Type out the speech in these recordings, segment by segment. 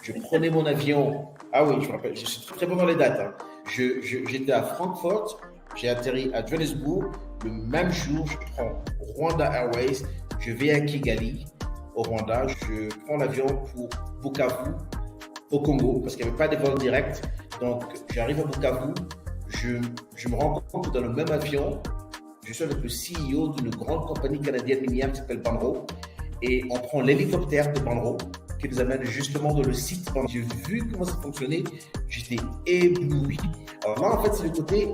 Je prenais mon avion. Ah oui, je me rappelle, je suis très bon dans les dates. Hein. J'étais à Francfort, j'ai atterri à Johannesburg. Le même jour, je prends Rwanda Airways, je vais à Kigali, au Rwanda. Je prends l'avion pour Bukavu, au Congo, parce qu'il n'y avait pas de vol direct. Donc, j'arrive à Bukavu, je me rends compte que dans le même avion, je suis avec le CEO d'une grande compagnie canadienne minière qui s'appelle Banro, et on prend l'hélicoptère de Banro qui nous amène justement dans le site. J'ai vu comment ça fonctionnait, j'étais ébloui. Alors là, en fait, c'est le côté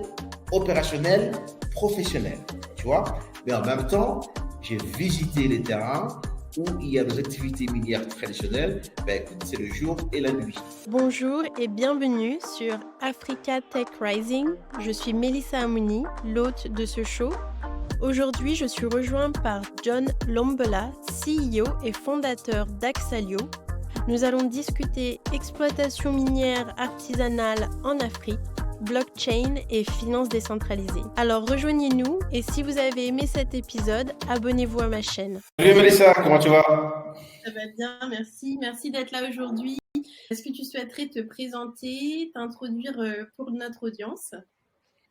opérationnel, professionnel, tu vois. Mais en même temps, j'ai visité les terrains où il y a des activités minières traditionnelles. Ben, écoute, c'est le jour et la nuit. Bonjour et bienvenue sur Africa Tech Rising. Je suis Melissa Amouni, l'hôte de ce show. Aujourd'hui, je suis rejointe par John Lombola, CEO et fondateur d'Axalio. Nous allons discuter exploitation minière artisanale en Afrique, blockchain et finances décentralisées. Alors rejoignez-nous et si vous avez aimé cet épisode, abonnez-vous à ma chaîne. Salut Melissa, comment tu vas? Ça va bien, merci. Merci d'être là aujourd'hui. Est-ce que tu souhaiterais te présenter, t'introduire pour notre audience?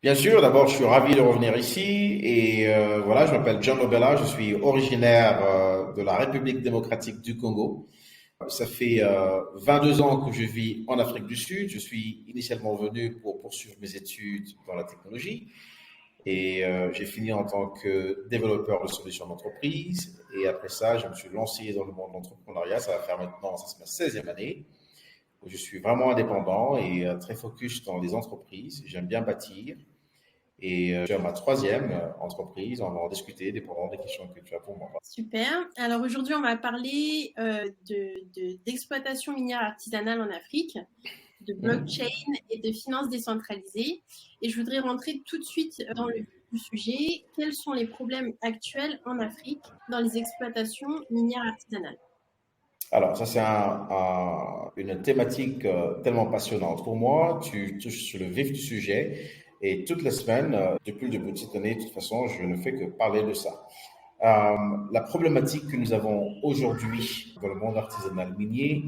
Bien sûr, d'abord, je suis ravi de revenir ici et voilà, je m'appelle John Lobela, je suis originaire de la République démocratique du Congo. Ça fait 22 ans que je vis en Afrique du Sud. Je suis initialement venu pour poursuivre mes études dans la technologie et j'ai fini en tant que développeur de solutions d'entreprise. Et après ça, je me suis lancé dans le monde de l'entrepreneuriat. Ça va faire maintenant, ça c'est ma 16e année. Je suis vraiment indépendant et très focus dans les entreprises. J'aime bien bâtir. Et je suis à ma 3e entreprise. On va en discuter, dépendant des questions que tu as pour moi. Super. Alors aujourd'hui, on va parler d'exploitation minière artisanale en Afrique, de blockchain et de finances décentralisées. Et je voudrais rentrer tout de suite dans le vif du sujet. Quels sont les problèmes actuels en Afrique dans les exploitations minières artisanales? Alors, ça, c'est une thématique tellement passionnante. Pour moi, tu touches sur le vif du sujet et toutes les semaines, depuis le début de cette année, de toute façon, je ne fais que parler de ça. La problématique que nous avons aujourd'hui dans le monde artisanal minier,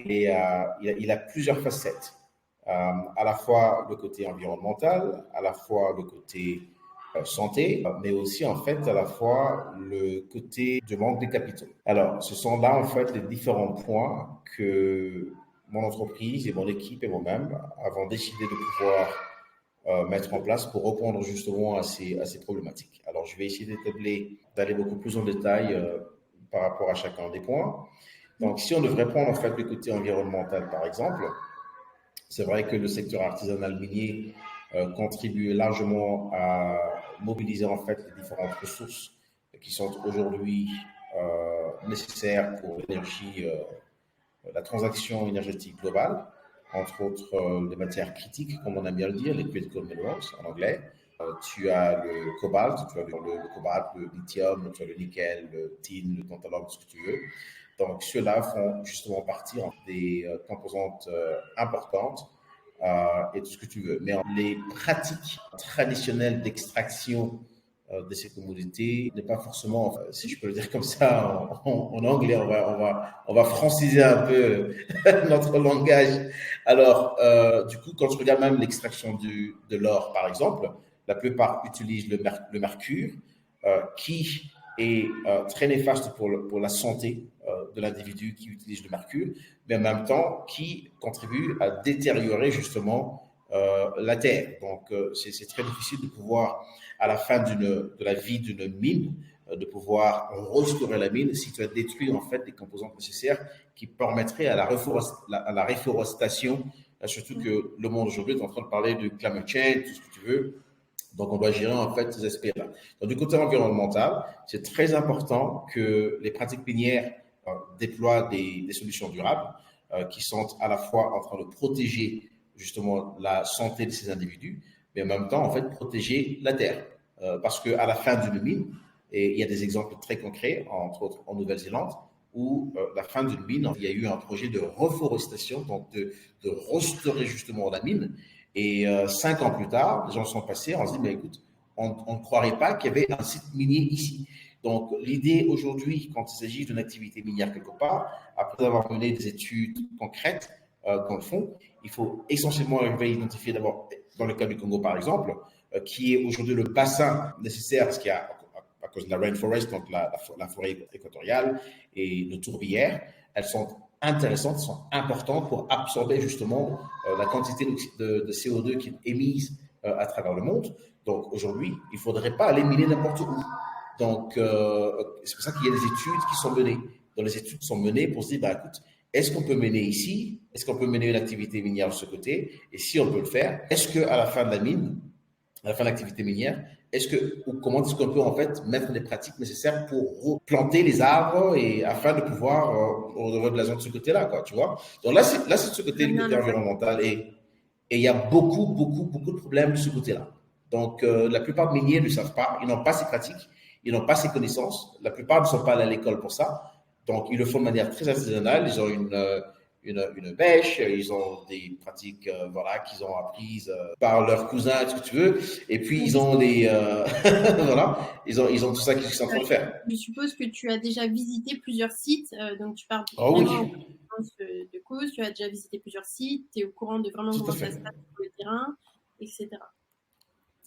il a plusieurs facettes. À la fois le côté environnemental, à la fois le côté santé, mais aussi en fait à la fois le côté de manque de capitaux. Alors, ce sont là en fait les différents points que mon entreprise et mon équipe et moi-même avons décidé de pouvoir mettre en place pour répondre justement à ces problématiques. Alors, je vais essayer d'aller beaucoup plus en détail par rapport à chacun des points. Donc, si on devrait prendre en fait le côté environnemental par exemple, c'est vrai que le secteur artisanal minier contribue largement à mobiliser en fait les différentes ressources qui sont aujourd'hui nécessaires pour l'énergie, la transaction énergétique globale, entre autres les matières critiques, comme on aime bien le dire, les critical minerals en anglais. Tu as le cobalt, tu as le cobalt, le lithium, tu as le nickel, le tin, le tantalum, ce que tu veux. Donc, ceux-là font justement partie des composantes importantes et tout ce que tu veux. Mais les pratiques traditionnelles d'extraction de ces commodités n'est pas forcément, si je peux le dire comme ça en anglais, on va franciser un peu notre langage. Alors, du coup, quand tu regardes même l'extraction de l'or, par exemple, la plupart utilisent le mercure, qui est très néfaste pour la santé de l'individu qui utilise le mercure, mais en même temps qui contribue à détériorer justement la terre. Donc, c'est très difficile de pouvoir, à la fin de la vie d'une mine, de pouvoir restaurer la mine si tu as détruit en fait les composantes nécessaires qui permettraient à la réforestation, surtout que le monde aujourd'hui est en train de parler de climate change, tout ce que tu veux. Donc, on doit gérer en fait ces aspects-là. Donc, du côté environnemental, c'est très important que les pratiques minières déploient des solutions durables qui sont à la fois en train de protéger justement la santé de ces individus, mais en même temps, en fait, protéger la terre. Parce qu'à la fin d'une mine, et il y a des exemples très concrets, entre autres en Nouvelle-Zélande, où la fin d'une mine, il y a eu un projet de reforestation, donc de restaurer justement la mine. Et 5 ans plus tard, les gens sont passés, on se dit, mais écoute, on ne croirait pas qu'il y avait un site minier ici. Donc, l'idée aujourd'hui, quand il s'agit d'une activité minière quelque part, après avoir mené des études concrètes dans le fond, il faut essentiellement arriver à identifier d'abord, dans le cas du Congo par exemple, qui est aujourd'hui le bassin nécessaire, parce qu'il y a, à cause de la rainforest, donc la forêt équatoriale et le tourbière, elles sont intéressantes, sont importantes pour absorber justement la quantité de CO2 qui est émise à travers le monde. Donc aujourd'hui, il ne faudrait pas aller miner n'importe où. Donc c'est pour ça qu'il y a des études qui sont menées. Donc les études sont menées pour se dire, bah, écoute, est-ce qu'on peut mener ici? Est-ce qu'on peut mener une activité minière de ce côté? Et si on peut le faire, est-ce qu'à la fin de la mine, à la fin de l'activité minière, ou comment est-ce qu'on peut en fait mettre les pratiques nécessaires pour planter les arbres et afin de pouvoir redonner de la zone de ce côté-là, quoi, tu vois? Donc là, c'est de ce côté, le côté environnemental, et il y a beaucoup de problèmes de ce côté-là. Donc la plupart des miniers ne savent pas, ils n'ont pas ces pratiques, ils n'ont pas ces connaissances. La plupart ne sont pas allés à l'école pour ça. Donc ils le font de manière très artisanale. Ils ont une bêche, ils ont des pratiques voilà, qu'ils ont apprises par leurs cousins, ce que tu veux, et puis ils ont des voilà, ils ont tout ça qu'ils sont en train de faire. Je suppose que tu as déjà visité plusieurs sites, donc tu parles Oh oui, vraiment de cause, tu as déjà visité plusieurs sites, tu es au courant de vraiment tout à comment ça fait. se passe sur le terrain, etc.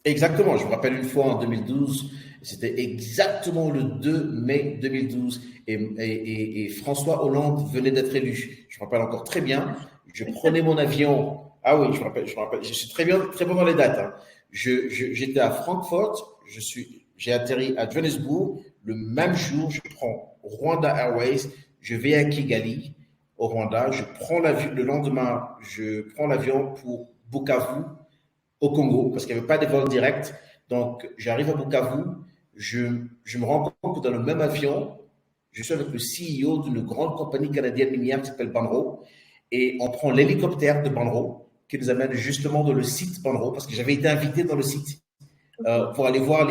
Exactement, je me rappelle une fois en 2012, c'était exactement le 2 mai 2012 et François Hollande venait d'être élu. Je me rappelle encore très bien, je prenais mon avion. Ah oui, je me rappelle, je suis très bien, très bon dans les dates, hein. J'étais à Francfort, j'ai atterri à Johannesburg. Le même jour, je prends Rwanda Airways, je vais à Kigali, au Rwanda. Je prends l'avion, le lendemain, je prends l'avion pour Bukavu, au Congo, parce qu'il n'y avait pas de vol direct. Donc, j'arrive à Bukavu, je me rends compte que dans le même avion, je suis avec le CEO d'une grande compagnie canadienne minière qui s'appelle Banro, et on prend l'hélicoptère de Banro qui nous amène justement dans le site Banro, parce que j'avais été invité dans le site pour aller voir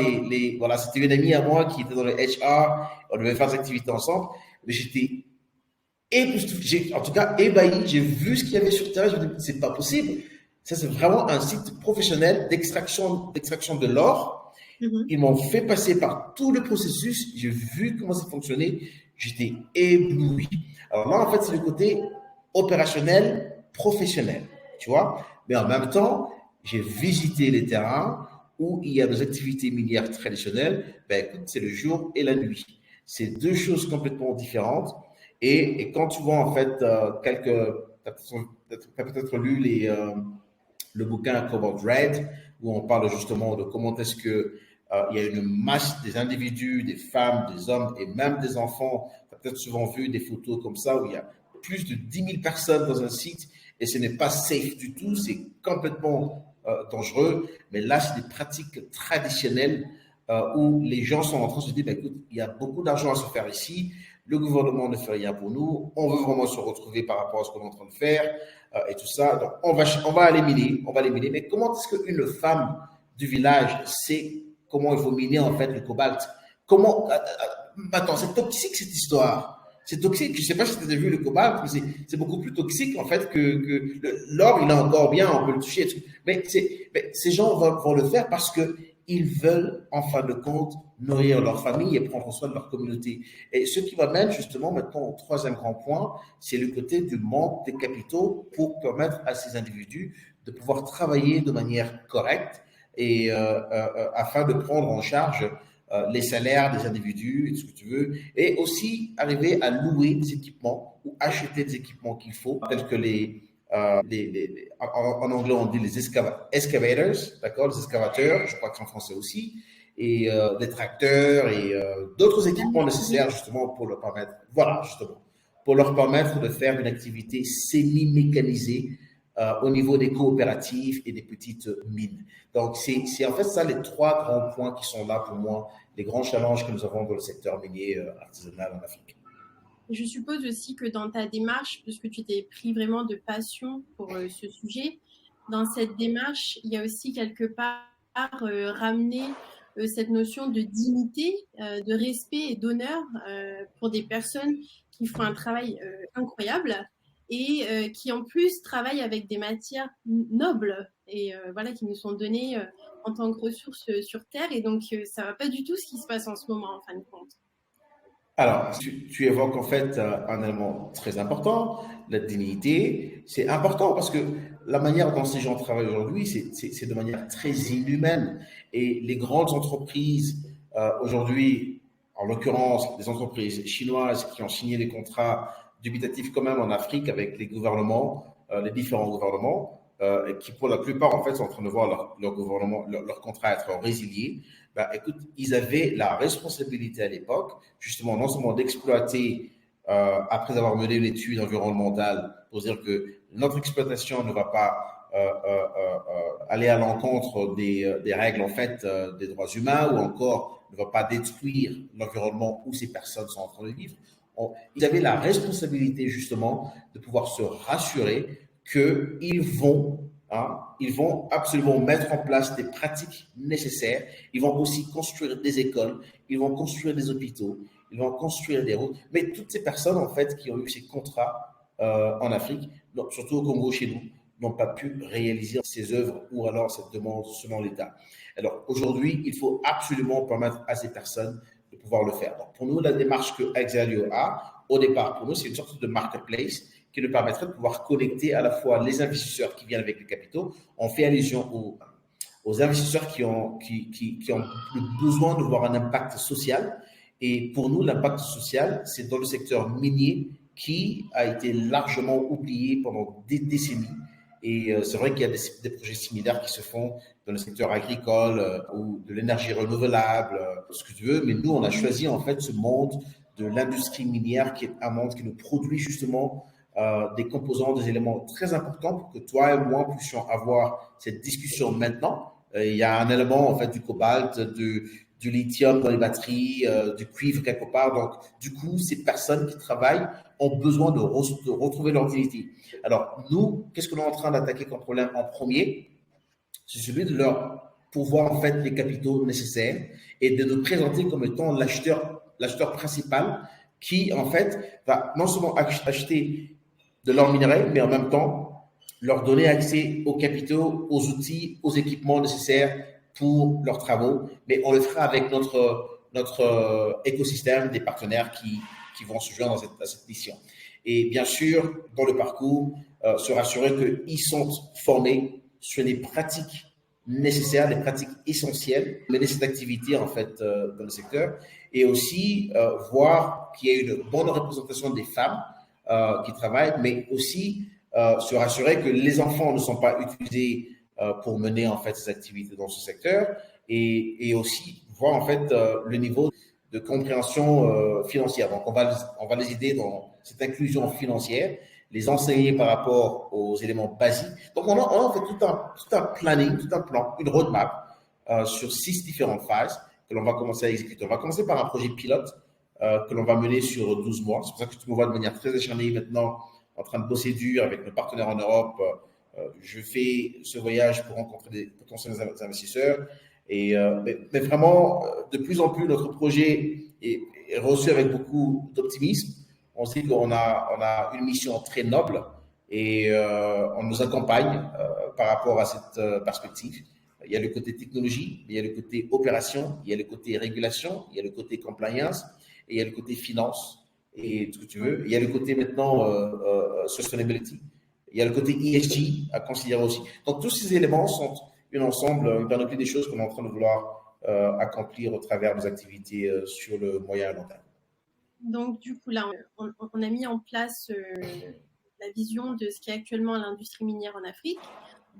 voilà, c'était une amie à moi qui était dans le HR, on devait faire des activités ensemble, mais j'étais en tout cas ébahi, j'ai vu ce qu'il y avait sur terre, je me dis, c'est pas possible. Ça, c'est vraiment un site professionnel d'extraction de l'or. Ils m'ont fait passer par tout le processus. J'ai vu comment ça fonctionnait. J'étais ébloui. Alors là, en fait, c'est le côté opérationnel, professionnel. Tu vois? Mais en même temps, j'ai visité les terrains où il y a des activités minières traditionnelles. Ben, écoute, c'est le jour et la nuit. C'est deux choses complètement différentes. Et quand tu vois, en fait, tu as peut-être lu le bouquin Cobalt Red, où on parle justement de comment est-ce que il y a une masse des individus, des femmes, des hommes et même des enfants. Tu as peut-être souvent vu des photos comme ça où il y a plus de 10 000 personnes dans un site et ce n'est pas safe du tout, c'est complètement dangereux. Mais là, c'est des pratiques traditionnelles où les gens sont en train de se dire, bah, écoute, il y a beaucoup d'argent à se faire ici, le gouvernement ne fait rien pour nous, on veut vraiment se retrouver par rapport à ce qu'on est en train de faire et tout ça. Donc, on va éliminer, Mais comment est-ce qu'une femme du village sait comment il faut miner en fait le cobalt? Comment attends, c'est toxique cette histoire. C'est toxique. Je ne sais pas si tu as vu le cobalt, mais c'est beaucoup plus toxique en fait que l'or. Il est encore bien, on peut le toucher. Mais ces gens vont le faire parce que ils veulent, en fin de compte, nourrir leur famille et prendre soin de leur communauté. Et ce qui m'amène justement maintenant au troisième grand point, c'est le côté du manque de capitaux pour permettre à ces individus de pouvoir travailler de manière correcte et afin de prendre en charge les salaires des individus, et ce que tu veux, et aussi arriver à louer des équipements ou acheter des équipements qu'il faut, tels que en anglais on dit les excavators, d'accord, les excavateurs, je crois que c'est en français aussi, et des tracteurs et d'autres équipements nécessaires justement pour leur permettre, voilà, justement, pour leur permettre de faire une activité semi-mécanisée au niveau des coopératives et des petites mines. Donc, c'est en fait ça les trois grands points qui sont là pour moi, les grands challenges que nous avons dans le secteur minier artisanal en Afrique. Je suppose aussi que dans ta démarche, puisque tu t'es pris vraiment de passion pour ce sujet, dans cette démarche, il y a aussi quelque part ramener cette notion de dignité, de respect et d'honneur pour des personnes qui font un travail incroyable et qui en plus travaillent avec des matières nobles et voilà, qui nous sont données en tant que ressources sur Terre. Et donc, ça ne va pas du tout ce qui se passe en ce moment, en fin de compte. Alors, tu évoques en fait un élément très important, la dignité. C'est important parce que la manière dont ces gens travaillent aujourd'hui, c'est de manière très inhumaine. Et les grandes entreprises aujourd'hui, en l'occurrence des entreprises chinoises qui ont signé des contrats dubitatifs quand même en Afrique avec les gouvernements, les différents gouvernements, et qui pour la plupart en fait sont en train de voir leur gouvernement, leur contrat être résilié. Ben, écoute, ils avaient la responsabilité à l'époque, justement, non seulement d'exploiter, après avoir mené l'étude environnementale, pour dire que notre exploitation ne va pas aller à l'encontre des règles, en fait, des droits humains, ou encore ne va pas détruire l'environnement où ces personnes sont en train de vivre. Ils avaient la responsabilité, justement, de pouvoir se rassurer qu'ils vont ils vont absolument mettre en place des pratiques nécessaires. Ils vont aussi construire des écoles, ils vont construire des hôpitaux, ils vont construire des routes. Mais toutes ces personnes, en fait, qui ont eu ces contrats en Afrique, surtout au Congo, chez nous, n'ont pas pu réaliser ces œuvres ou alors cette demande selon l'État. Alors aujourd'hui, il faut absolument permettre à ces personnes de pouvoir le faire. Donc pour nous, la démarche que Exalio a, au départ, pour nous, c'est une sorte de marketplace qui nous permettrait de pouvoir connecter à la fois les investisseurs qui viennent avec les capitaux. On fait allusion aux investisseurs qui ont besoin de voir un impact social. Et pour nous, l'impact social, c'est dans le secteur minier qui a été largement oublié pendant des décennies. Et c'est vrai qu'il y a des projets similaires qui se font dans le secteur agricole ou de l'énergie renouvelable, ce que tu veux. Mais nous, on a choisi en fait ce monde de l'industrie minière qui est un monde qui nous produit justement des composants, des éléments très importants pour que toi et moi puissions avoir cette discussion maintenant. Il y a un élément, en fait, du cobalt, du lithium dans les batteries, du cuivre quelque part. Donc, du coup, ces personnes qui travaillent ont besoin de retrouver leur dignité. Alors, nous, qu'est-ce que nous sommes en train d'attaquer comme problème en premier? C'est celui de leur pouvoir, en fait, les capitaux nécessaires et de nous présenter comme étant l'acheteur principal qui, en fait, va non seulement acheter de leur minerai, mais en même temps, leur donner accès aux capitaux, aux outils, aux équipements nécessaires pour leurs travaux. Mais on le fera avec notre écosystème des partenaires qui vont se joindre à cette mission. Et bien sûr, dans le parcours, se rassurer qu'ils sont formés sur les pratiques nécessaires, les pratiques essentielles, mener cette activité en fait dans le secteur, et aussi voir qu'il y a une bonne représentation des femmes qui travaillent, mais aussi se rassurer que les enfants ne sont pas utilisés pour mener en fait ces activités dans ce secteur, et aussi voir en fait le niveau de compréhension financière. Donc on va les aider dans cette inclusion financière, les enseigner par rapport aux éléments basiques. Donc on a fait tout un planning, tout un plan, une roadmap sur 6 différentes phases que l'on va commencer à exécuter. On va commencer par un projet pilote que l'on va mener sur 12 mois. C'est pour ça que tu me vois de manière très acharnée maintenant en train de bosser dur avec nos partenaires en Europe. Je fais ce voyage pour rencontrer des potentiels investisseurs. Mais vraiment, de plus en plus, notre projet est reçu avec beaucoup d'optimisme. On se dit qu'on a une mission très noble et on nous accompagne par rapport à cette perspective. Il y a le côté technologie, il y a le côté opération, il y a le côté régulation, il y a le côté compliance, et il y a le côté finance et tout ce que tu veux. Il y a le côté maintenant sustainability. Il y a le côté ESG à considérer aussi. Donc tous ces éléments sont un ensemble, une panoplie des choses qu'on est en train de vouloir accomplir au travers des activités sur le moyen et long terme. Donc du coup là, on a mis en place la vision de ce qui est actuellement l'industrie minière en Afrique.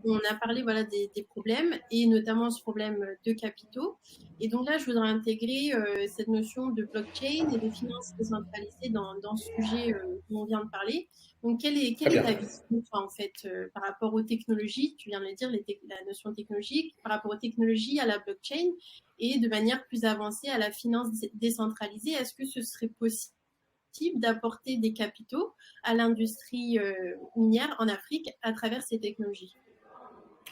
On a parlé voilà, des problèmes et notamment ce problème de capitaux. Et donc là, je voudrais intégrer cette notion de blockchain et de finances décentralisées dans ce sujet dont on vient de parler. Donc, quelle est ta vision en fait, par rapport aux technologies? Tu viens de le dire, la notion technologique, par rapport aux technologies, à la blockchain et de manière plus avancée à la finance décentralisée. Est-ce que ce serait possible d'apporter des capitaux à l'industrie minière en Afrique à travers ces technologies?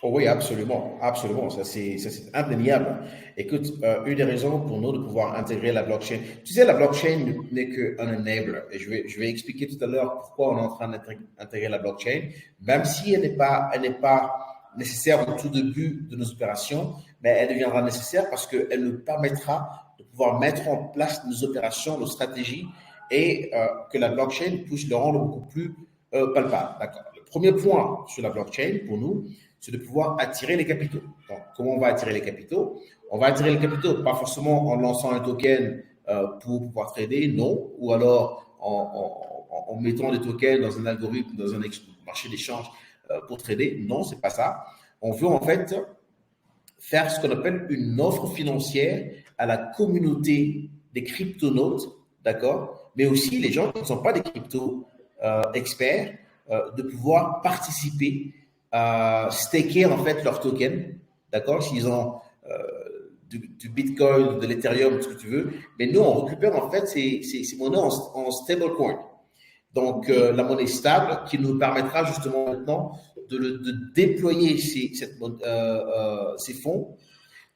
Oh oui, absolument, absolument. Ça, c'est indéniable. Écoute, une des raisons pour nous de pouvoir intégrer la blockchain, tu sais, la blockchain n'est qu'un enabler. Et je vais expliquer tout à l'heure pourquoi on est en train d'intégrer la blockchain, même si elle n'est pas nécessaire au tout début de nos opérations, mais elle deviendra nécessaire parce qu'elle nous permettra de pouvoir mettre en place nos opérations, nos stratégies et que la blockchain puisse le rendre beaucoup plus palpable. D'accord. Le premier point sur la blockchain, pour nous, c'est de pouvoir attirer les capitaux. Donc, comment on va attirer les capitaux? On va attirer les capitaux, pas forcément en lançant un token pour pouvoir trader, non, ou alors en mettant des tokens dans un algorithme, dans un marché d'échange pour trader. Non, c'est pas ça. On veut en fait faire ce qu'on appelle une offre financière à la communauté des cryptonautes, d'accord, mais aussi les gens qui ne sont pas des crypto experts, de pouvoir participer à staker en fait leurs tokens, d'accord, s'ils ont du Bitcoin, de l'Ethereum, ce que tu veux, mais nous on récupère en fait ces monnaies en stablecoin. Donc, la monnaie stable qui nous permettra justement maintenant de déployer ces fonds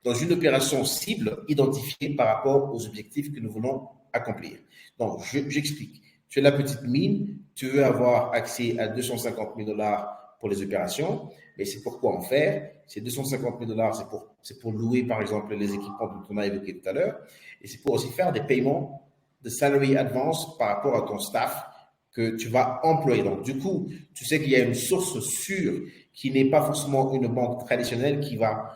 dans une opération cible identifiée par rapport aux objectifs que nous voulons accomplir. Donc, j'explique. Tu es la petite mine, tu veux avoir accès à 250 000 dollars pour les opérations, mais c'est pour quoi en faire? Ces 250 000 dollars, c'est pour louer, par exemple, les équipements dont on a évoqué tout à l'heure, et c'est pour aussi faire des paiements de salary advance par rapport à ton staff que tu vas employer. Donc, du coup, tu sais qu'il y a une source sûre qui n'est pas forcément une banque traditionnelle qui va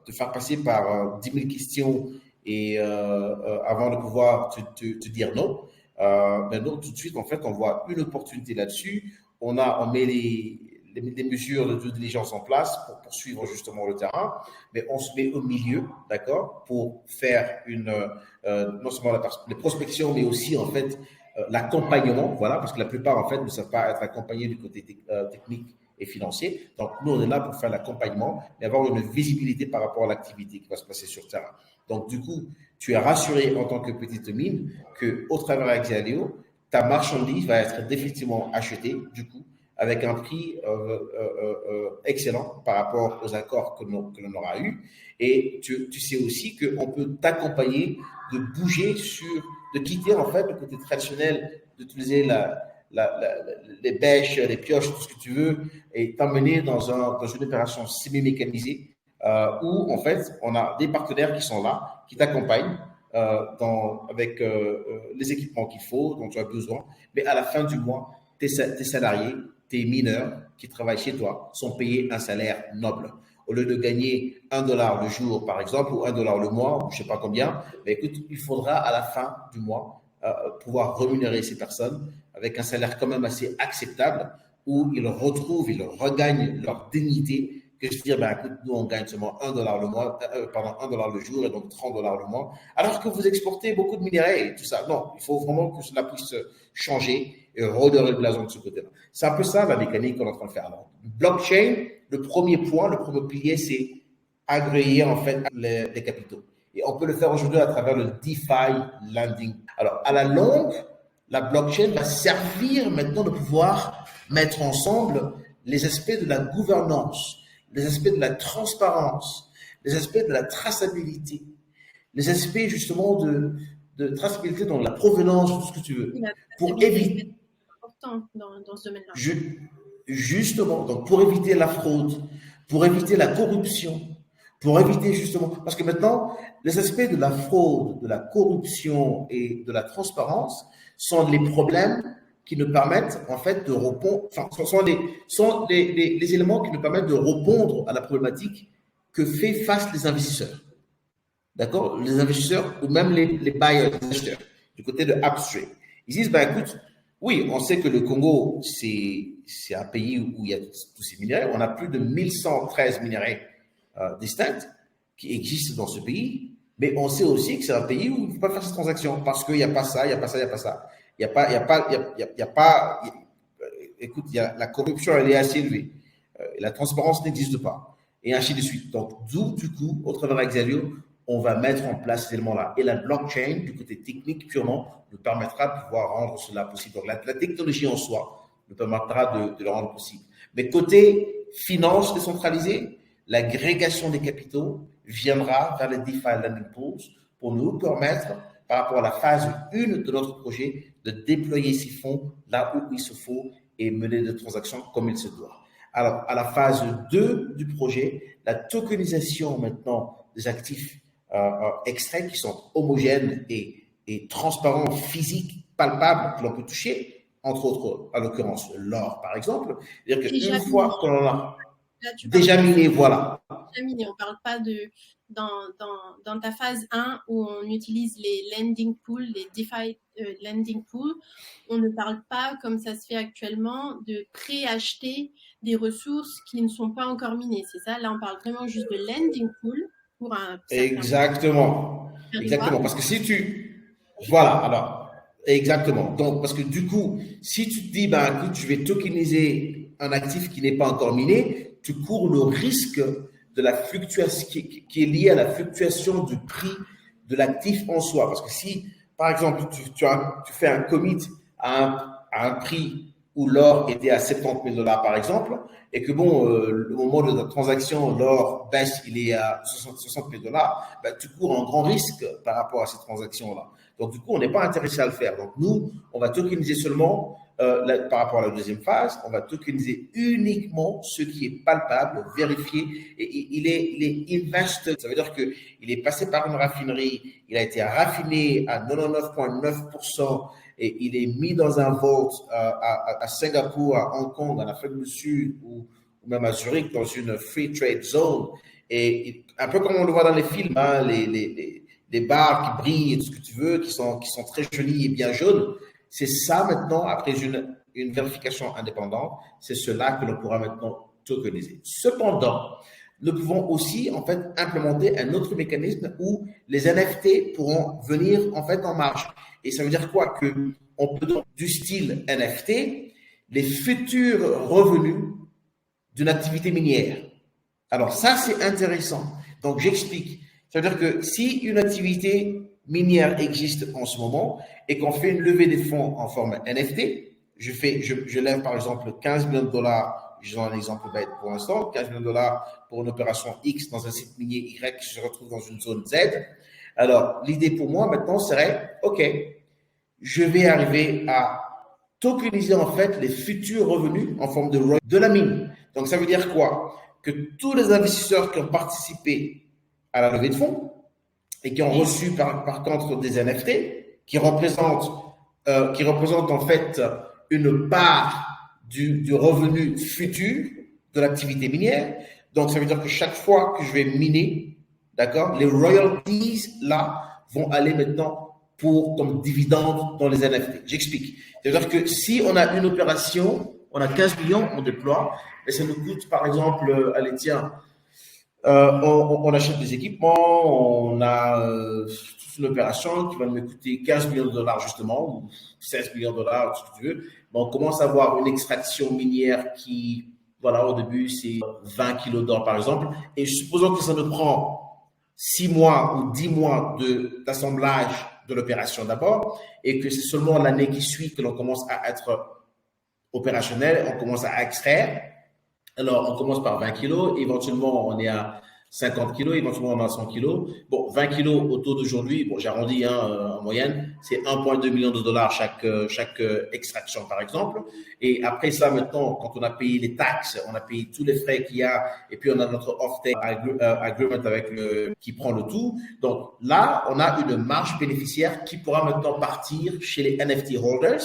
te faire passer par 10 000 questions et avant de pouvoir te dire non. Maintenant, tout de suite, en fait, on voit une opportunité là-dessus. On met les mesures de due diligence en place pour poursuivre justement le terrain, mais on se met au milieu, d'accord, pour faire non seulement les prospections, mais aussi, en fait, l'accompagnement, voilà, parce que la plupart, en fait, ne savent pas être accompagnés du côté technique et financier. Donc, nous, on est là pour faire l'accompagnement et avoir une visibilité par rapport à l'activité qui va se passer sur le terrain. Donc, du coup, tu es rassuré en tant que petite mine qu'au travers d'Axialeo, ta marchandise va être définitivement achetée, du coup, avec un prix excellent par rapport aux accords que l'on aura eus. Et tu sais aussi qu'on peut t'accompagner de bouger de quitter en fait le côté traditionnel, d'utiliser les bêches, les pioches, tout ce que tu veux, et t'emmener dans une opération semi-mécanisée où en fait on a des partenaires qui sont là, qui t'accompagnent avec les équipements qu'il faut, dont tu as besoin, mais à la fin du mois, tes salariés, tes mineurs qui travaillent chez toi sont payés un salaire noble. Au lieu de gagner $1 le jour, par exemple, ou $1 le mois, ou je ne sais pas combien, mais écoute, il faudra à la fin du mois pouvoir rémunérer ces personnes avec un salaire quand même assez acceptable où ils regagnent leur dignité, que je veux dire, ben écoute, nous on gagne seulement $1 le mois, $1 le jour et donc $30 le mois, alors que vous exportez beaucoup de minerais et tout ça. Non, il faut vraiment que cela puisse changer et redorer le blason de ce côté-là. C'est un peu ça la mécanique qu'on est en train de faire. Alors, blockchain, le premier point, le premier pilier, c'est agréger en fait les capitaux. Et on peut le faire aujourd'hui à travers le DeFi Lending. Alors, à la longue, la blockchain va servir maintenant de pouvoir mettre ensemble les aspects de la gouvernance, les aspects de la transparence, les aspects de la traçabilité, les aspects justement de traçabilité dans la provenance, tout ce que tu veux, pour éviter dans ce domaine-là. Justement, donc pour éviter la fraude, pour éviter la corruption, pour éviter justement, parce que maintenant, les aspects de la fraude, de la corruption et de la transparence sont les problèmes qui nous permettent en fait de répondre, enfin, sont les éléments qui nous permettent de répondre à la problématique que fait face les investisseurs. D'accord? Les investisseurs ou même les buyers, les acheteurs, du côté de upstream. Ils disent, ben écoute, oui, on sait que le Congo, c'est un pays où il y a tous ces minéraux. On a plus de 1113 minéraux distincts qui existent dans ce pays, mais on sait aussi que c'est un pays où il ne faut pas faire ces transactions parce qu'il n'y a pas ça, il n'y a pas ça, il n'y a pas ça. Il n'y a pas, écoute, la corruption, elle est assez élevée. La transparence n'existe pas. Et ainsi de suite. Donc, du coup, au travers d'Axialeo, on va mettre en place ces éléments-là. Et la blockchain, du côté technique purement, nous permettra de pouvoir rendre cela possible. Donc, la technologie en soi nous permettra de le rendre possible. Mais côté finance décentralisée, l'agrégation des capitaux viendra vers les DeFi Lending Pools pour nous permettre, par rapport à la phase 1 de notre projet, de déployer ces fonds là où il se faut et mener des transactions comme il se doit. Alors, à la phase 2 du projet, la tokenisation maintenant des actifs extraits qui sont homogènes et transparents, physiques, palpables, que l'on peut toucher, entre autres, à l'occurrence, l'or, par exemple. C'est-à-dire qu'une fois qu'on en a déjà miné, voilà. Déjà miné, on ne parle pas de... Dans ta phase 1 où on utilise les lending pools, les DeFi lending pools, on ne parle pas, comme ça se fait actuellement, de préacheter des ressources qui ne sont pas encore minées. C'est ça? Là, on parle vraiment juste de lending pool pour un... Exactement. Exactement. Parce que si tu... Voilà, alors, exactement. Donc, parce que du coup, si tu te dis, ben, écoute, je vais tokeniser un actif qui n'est pas encore miné, tu cours le risque de la fluctuation qui est liée à la fluctuation du prix de l'actif en soi. Parce que si, par exemple, tu fais un commit à un prix où l'or était à 70 000 $, par exemple, et que bon, au moment de la transaction, l'or baisse, il est à 60 000 $, ben, tu cours un grand risque par rapport à cette transaction-là. Donc, du coup, on n'est pas intéressé à le faire. Donc, nous, on va tokeniser seulement par rapport à la deuxième phase, on va tokeniser uniquement ce qui est palpable, vérifié, et il est invested. Ça veut dire qu'il est passé par une raffinerie, il a été raffiné à 99,9% et il est mis dans un vault à Singapour, à Hong Kong, en Afrique du Sud ou même à Zurich, dans une free trade zone. Et un peu comme on le voit dans les films, hein, les barres qui brillent, tout ce que tu veux, qui sont très jolis et bien jaunes. C'est ça maintenant, après une vérification indépendante, c'est cela que l'on pourra maintenant tokeniser. Cependant, nous pouvons aussi en fait implémenter un autre mécanisme où les NFT pourront venir en fait en marge. Et ça veut dire quoi? Que on peut donc, du style NFT, les futurs revenus d'une activité minière. Alors ça, c'est intéressant. Donc j'explique. Ça veut dire que si une activité minière existe en ce moment et qu'on fait une levée des fonds en forme NFT, je lève par exemple 15 millions de dollars, je donne un exemple bête pour l'instant, 15 millions de dollars pour une opération X dans un site minier Y qui se retrouve dans une zone Z. Alors, l'idée pour moi maintenant serait, OK, je vais arriver à tokeniser en fait les futurs revenus en forme de la mine. Donc, ça veut dire quoi? Que tous les investisseurs qui ont participé à la levée de fonds et qui ont reçu par contre des NFT qui représentent en fait une part du revenu futur de l'activité minière. Donc, ça veut dire que chaque fois que je vais miner, d'accord, les royalties là vont aller maintenant comme dividende dans les NFT. J'explique. C'est-à-dire que si on a une opération, on a 15 millions, on déploie, et ça nous coûte par exemple, allez tiens, on achète des équipements, on a toute une opération qui va nous coûter 15 millions de dollars justement, ou 16 millions de dollars, tout ce que tu veux. Mais on commence à avoir une extraction minière qui, voilà, au début c'est 20 kilos d'or par exemple, et supposons que ça nous prend 6 mois ou 10 mois d'assemblage de l'opération d'abord, et que c'est seulement l'année qui suit que l'on commence à être opérationnel, on commence à extraire. Alors, on commence par 20 kilos, éventuellement, on est à 50 kilos, éventuellement, on est à 100 kilos. Bon, 20 kilos au taux d'aujourd'hui, bon, j'arrondis en moyenne, c'est 1,2 million de dollars chaque extraction, par exemple. Et après ça, maintenant, quand on a payé les taxes, on a payé tous les frais qu'il y a, et puis on a notre off-take agreement qui prend le tout. Donc là, on a une marge bénéficiaire qui pourra maintenant partir chez les NFT holders,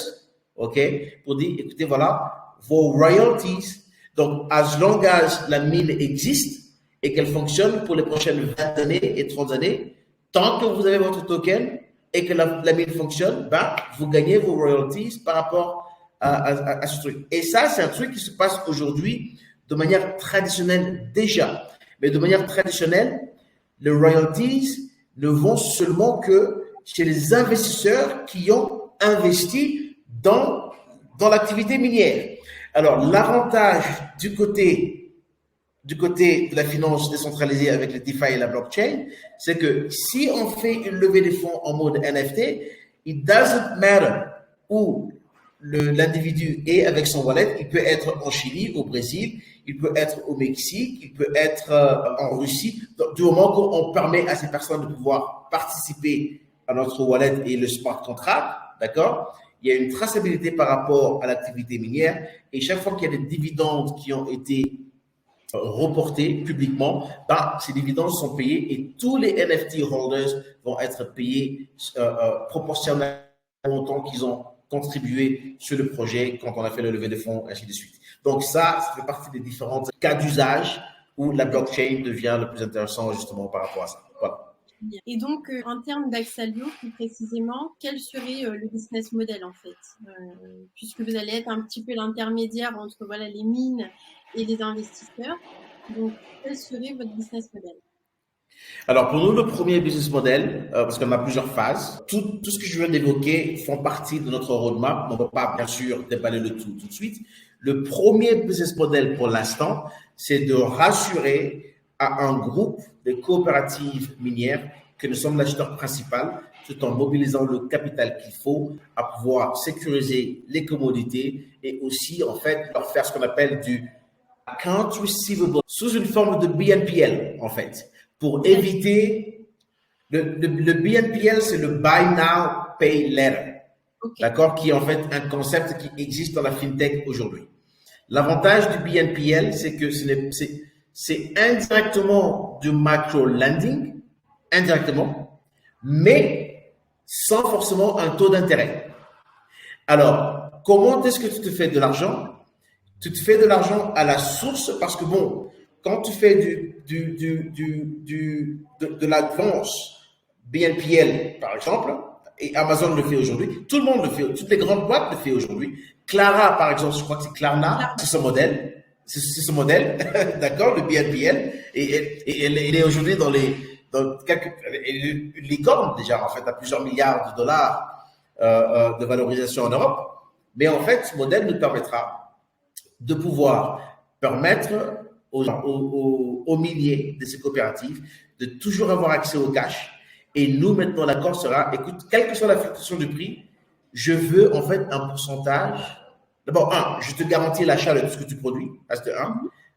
OK, pour dire, écoutez, voilà, vos royalties. Donc, as long as la mine existe et qu'elle fonctionne pour les prochaines 20 années et 30 années, tant que vous avez votre token et que la mine fonctionne, ben, vous gagnez vos royalties par rapport à ce truc. Et ça, c'est un truc qui se passe aujourd'hui de manière traditionnelle déjà. Mais de manière traditionnelle, les royalties ne vont seulement que chez les investisseurs qui ont investi dans l'activité minière. Alors, l'avantage du côté de la finance décentralisée avec le DeFi et la blockchain, c'est que si on fait une levée de fonds en mode NFT, it doesn't matter où l'individu est avec son wallet. Il peut être en Chili, au Brésil, il peut être au Mexique, il peut être en Russie. Donc, du moment qu'on permet à ces personnes de pouvoir participer à notre wallet et le smart contract, d'accord? Il y a une traçabilité par rapport à l'activité minière et chaque fois qu'il y a des dividendes qui ont été reportés publiquement, ces dividendes sont payés et tous les NFT holders vont être payés proportionnellement au montant qu'ils ont contribué sur le projet quand on a fait le levée de fonds, ainsi de suite. Donc ça fait partie des différents cas d'usage où la blockchain devient le plus intéressant justement par rapport à ça. Voilà. Et donc, en termes d'Axalio, plus précisément, quel serait le business model en fait, puisque vous allez être un petit peu l'intermédiaire entre les mines et les investisseurs. Donc, quel serait votre business model? Alors, pour nous, le premier business model, parce qu'on a plusieurs phases, tout ce que je viens d'évoquer font partie de notre roadmap. On ne peut pas, bien sûr, déballer le tout de suite. Le premier business model pour l'instant, c'est de rassurer à un groupe de coopératives minières que nous sommes l'acheteur principal, tout en mobilisant le capital qu'il faut à pouvoir sécuriser les commodités et aussi, en fait, leur faire ce qu'on appelle du account receivable sous une forme de BNPL, en fait, pour éviter le BNPL, c'est le Buy Now, Pay Later. Okay. D'accord, qui est en fait un concept qui existe dans la fintech aujourd'hui. L'avantage du BNPL, c'est que c'est indirectement du micro-lending, indirectement, mais sans forcément un taux d'intérêt. Alors, comment est-ce que tu te fais de l'argent? Tu te fais de l'argent à la source parce que bon, quand tu fais de l'advance BNPL, par exemple, et Amazon le fait aujourd'hui, tout le monde le fait, toutes les grandes boîtes le font aujourd'hui. Clara, par exemple, je crois que c'est Klarna, c'est ce modèle. C'est ce modèle, d'accord, le BNPL. Et elle est aujourd'hui dans quelques licornes déjà, en fait, à plusieurs milliards de dollars de valorisation en Europe. Mais en fait, ce modèle nous permettra de pouvoir permettre aux milliers de ces coopératives de toujours avoir accès au cash. Et nous, maintenant, l'accord sera, écoute, quelle que soit la fluctuation du prix, je veux en fait un pourcentage. D'abord, je te garantis l'achat de tout ce que tu produis, parce que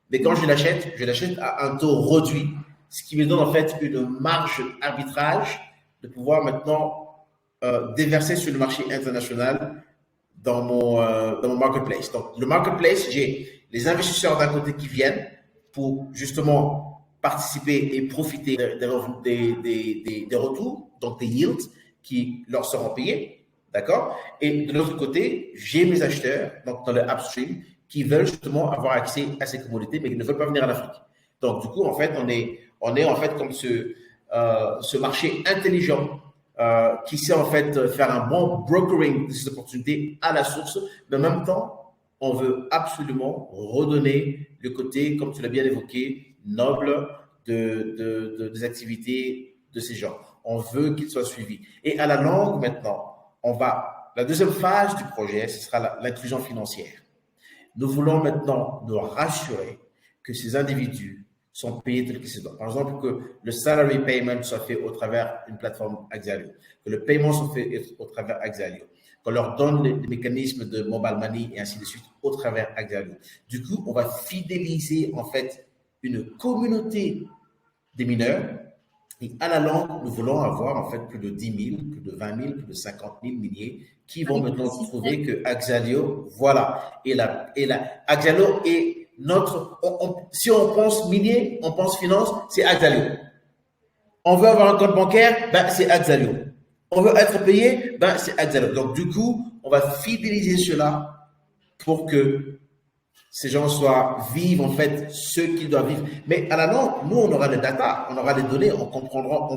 mais quand je l'achète à un taux réduit, ce qui me donne en fait une marge d'arbitrage de pouvoir maintenant déverser sur le marché international dans mon marketplace. Donc, le marketplace, j'ai les investisseurs d'un côté qui viennent pour justement participer et profiter des retours, donc des yields qui leur seront payés, d'accord? Et de l'autre côté, j'ai mes acheteurs, donc dans le upstream, qui veulent justement avoir accès à ces commodités, mais qui ne veulent pas venir en Afrique. Donc, du coup, en fait, on est en fait comme ce marché intelligent qui sait en fait faire un bon brokering de ces opportunités à la source, mais en même temps, on veut absolument redonner le côté, comme tu l'as bien évoqué, noble des activités de ces gens. On veut qu'ils soient suivis. Et à la longue, maintenant, la deuxième phase du projet, ce sera l'inclusion financière. Nous voulons maintenant nous rassurer que ces individus sont payés tel qu'ils se doivent. Par exemple, que le salary payment soit fait au travers d'une plateforme Axalio, que le paiement soit fait au travers Axalio, qu'on leur donne les mécanismes de mobile money et ainsi de suite au travers Axalio. Du coup, on va fidéliser en fait une communauté des mineurs et à la longue, nous voulons avoir en fait plus de 10 000, plus de 20 000, plus de 50 000 milliers qui vont maintenant trouver que Axalio, voilà, et Axalio est notre, si on pense minier, on pense finance, c'est Axalio. On veut avoir un compte bancaire, c'est Axalio. On veut être payé, c'est Axalio. Donc, du coup, on va fidéliser cela pour que ces gens vivent en fait ce qu'ils doivent vivre. Mais à la longue, nous, on aura les data, on aura les données, on comprendra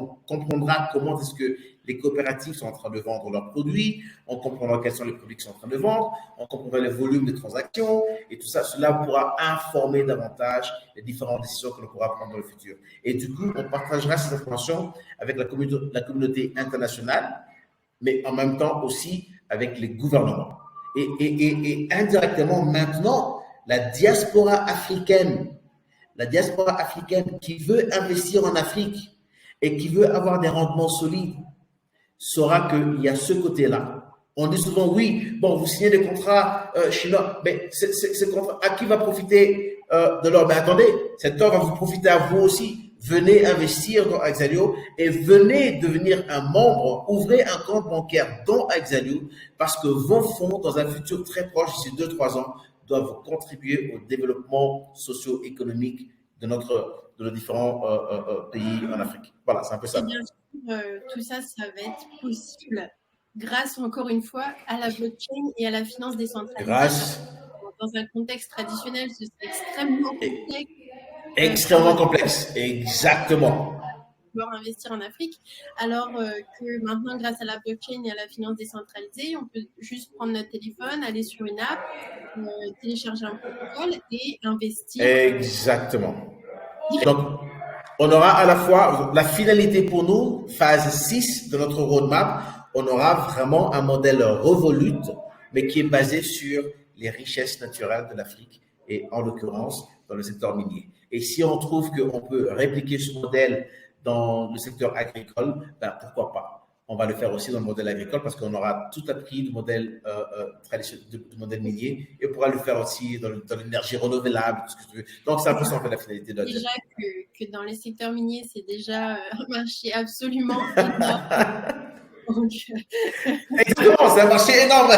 comment est-ce que les coopératives sont en train de vendre leurs produits, on comprendra quels sont les produits qu'ils sont en train de vendre, on comprendra les volumes de transactions et tout ça. Cela pourra informer davantage les différentes décisions que l'on pourra prendre dans le futur. Et du coup, on partagera ces informations avec la communauté internationale, mais en même temps aussi avec les gouvernements. Et indirectement, maintenant, la diaspora africaine qui veut investir en Afrique et qui veut avoir des rendements solides saura qu'il y a ce côté-là. On dit souvent, oui, bon, vous signez des contrats chinois, mais ce contrat, à qui va profiter de l'or? Mais attendez, cet or va vous profiter à vous aussi. Venez investir dans Axalio et venez devenir un membre, ouvrez un compte bancaire dans Axalio parce que vos fonds, dans un futur très proche, d'ici 2-3 ans, doivent contribuer au développement socio-économique de nos différents pays en Afrique. Voilà, c'est un peu ça. Et bien sûr, tout ça, ça va être possible grâce, encore une fois, à la blockchain et à la finance décentralisée. Dans un contexte traditionnel, ce serait extrêmement complexe. Extrêmement complexe, exactement. Pouvoir investir en Afrique, alors que maintenant, grâce à la blockchain et à la finance décentralisée, on peut juste prendre notre téléphone, aller sur une app, télécharger un protocole et investir. Exactement. Donc, on aura à la fois la finalité pour nous, phase 6 de notre roadmap, on aura vraiment un modèle Revolut, mais qui est basé sur les richesses naturelles de l'Afrique et en l'occurrence dans le secteur minier. Et si on trouve qu'on peut répliquer ce modèle dans le secteur agricole, ben pourquoi pas? On va le faire aussi dans le modèle agricole parce qu'on aura tout appris du modèle traditionnel, du modèle minier, et on pourra le faire aussi dans l'énergie renouvelable, tout ce que tu veux. Donc, c'est un peu ça en fait la finalité de déjà que dans les secteurs miniers, c'est déjà un marché absolument énorme. Donc... Exactement, c'est un marché énorme.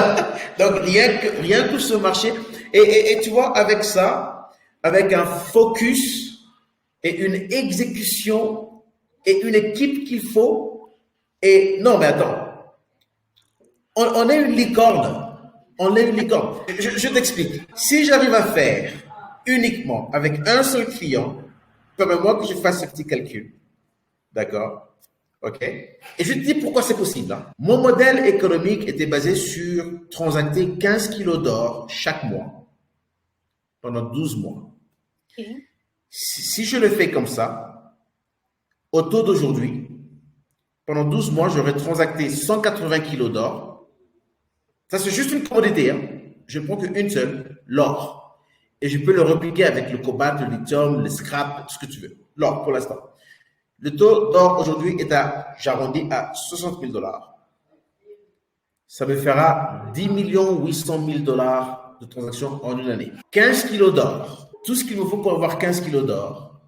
Donc, rien que ce marché. Et tu vois, avec ça, avec un focus et une exécution et une équipe qu'il faut. Et non, mais attends. On est une licorne. On est une licorne. Je t'explique. Si j'arrive à faire uniquement avec un seul client, permets-moi que je fasse ce petit calcul. D'accord? OK? Et je te dis pourquoi c'est possible. Hein. Mon modèle économique était basé sur transacter 15 kilos d'or chaque mois pendant 12 mois. Okay. Si je le fais comme ça, au taux d'aujourd'hui, pendant 12 mois, j'aurais transacté 180 kilos d'or. Ça, c'est juste une commodité. Hein. Je ne prends qu'une seule, l'or. Et je peux le repliquer avec le cobalt, le lithium, le scrap, ce que tu veux. L'or, pour l'instant. Le taux d'or aujourd'hui est j'arrondis à 60 000 $. Ça me fera 10 800 000 $ de transactions en une année. 15 kilos d'or. Tout ce qu'il me faut pour avoir 15 kilos d'or,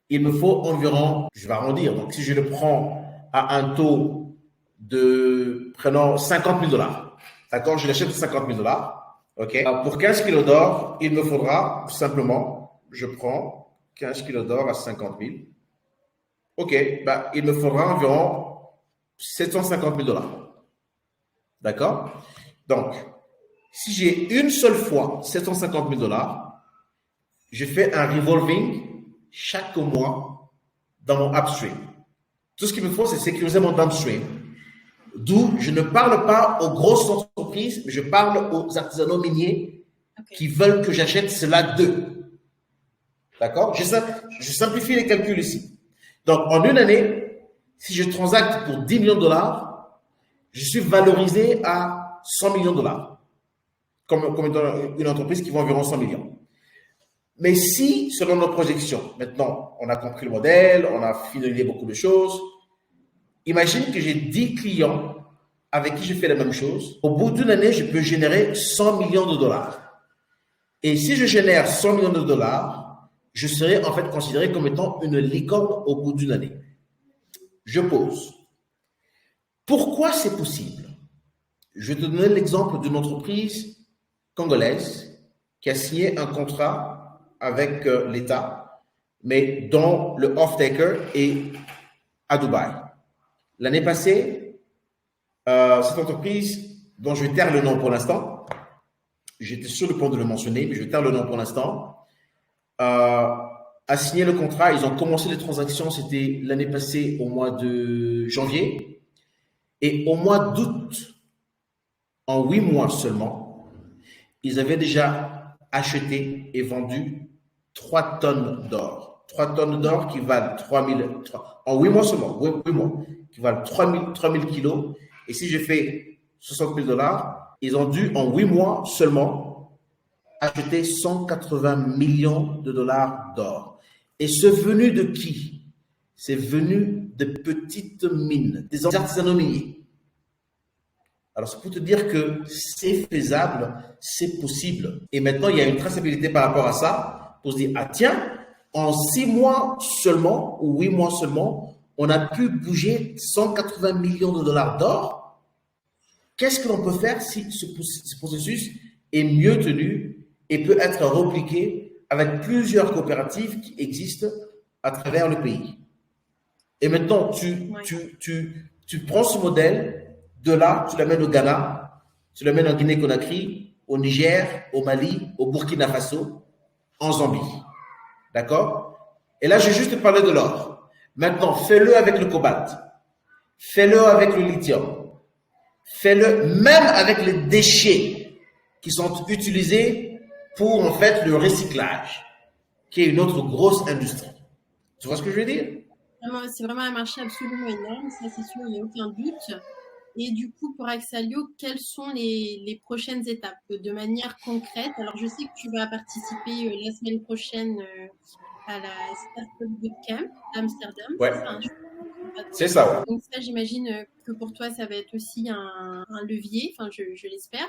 il me faut environ, je vais arrondir, donc si je le prends à un taux de, prenons 50 000 $. D'accord, je l'achète à 50 000 $. OK. Alors pour 15 kilos d'or, il me faudra simplement, je prends 15 kilos d'or à 50 000. OK, bah, il me faudra environ 750 000 $. D'accord? Donc, si j'ai une seule fois 750 000 $, je fais un revolving chaque mois dans mon upstream. Tout ce qu'il me faut, c'est sécuriser mon downstream. D'où je ne parle pas aux grosses entreprises, mais je parle aux artisanaux miniers qui veulent que j'achète cela d'eux. D'accord? Je simplifie les calculs ici. Donc, en une année, si je transacte pour 10 millions de $, je suis valorisé à 100 millions de $. Comme une entreprise qui vaut environ 100 millions. Mais si, selon nos projections, maintenant, on a compris le modèle, on a finalisé beaucoup de choses, imagine que j'ai 10 clients avec qui je fais la même chose. Au bout d'une année, je peux générer 100 millions de $. Et si je génère 100 millions de $, je serai en fait considéré comme étant une licorne au bout d'une année. Je pose. Pourquoi c'est possible? Je vais te donner l'exemple d'une entreprise congolaise qui a signé un contrat avec l'État, mais dont le off-taker est à Dubaï. L'année passée, cette entreprise, dont je vais taire le nom pour l'instant, j'étais sur le point de le mentionner, mais je vais taire le nom pour l'instant, a signé le contrat. Ils ont commencé les transactions, c'était l'année passée au mois de janvier. Et au mois d'août, en 8 mois seulement, ils avaient déjà acheté et vendu 3 tonnes d'or. 3 tonnes d'or qui valent 3 en 8 mois seulement, 8 mois, qui valent 3 000 kilos. Et si je fais 60 000 $, ils ont dû en 8 mois seulement acheter 180 millions de dollars d'or. Et c'est venu de qui? C'est venu de petites mines, des artisanaux miniers. Alors, c'est pour te dire que c'est faisable, c'est possible. Et maintenant, il y a une traçabilité par rapport à ça pour se dire, ah tiens, en 6 mois seulement, ou 8 mois seulement, on a pu bouger 180 millions de dollars d'or. Qu'est-ce que l'on peut faire si ce processus est mieux tenu et peut être repliqué avec plusieurs coopératives qui existent à travers le pays. Et maintenant, tu prends ce modèle, de là, tu l'amènes au Ghana, tu l'amènes en Guinée-Conakry, au Niger, au Mali, au Burkina Faso, en Zambie. D'accord? Et là, j'ai juste parlé de l'or. Maintenant, fais-le avec le cobalt. Fais-le avec le lithium. Fais-le même avec les déchets qui sont utilisés pour, en fait, le recyclage, qui est une autre grosse industrie. Tu vois ce que je veux dire? C'est vraiment un marché absolument énorme, ça c'est sûr, il n'y a aucun doute. Et du coup, pour Axalio, quelles sont les prochaines étapes de manière concrète? Alors, je sais que tu vas participer la semaine prochaine à la Startup Bootcamp à Amsterdam. Ouais. C'est ça, hein, C'est ça, ouais. Donc ça, j'imagine que pour toi, ça va être aussi un levier, enfin, je l'espère.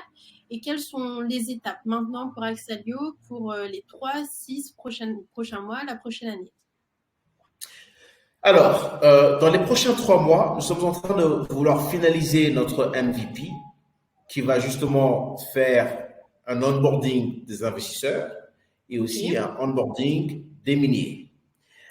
Et quelles sont les étapes maintenant pour Axalio pour les 3-6 prochains mois, la prochaine année? Alors, dans les prochains 3 mois, nous sommes en train de vouloir finaliser notre MVP qui va justement faire un onboarding des investisseurs et aussi un onboarding des miniers.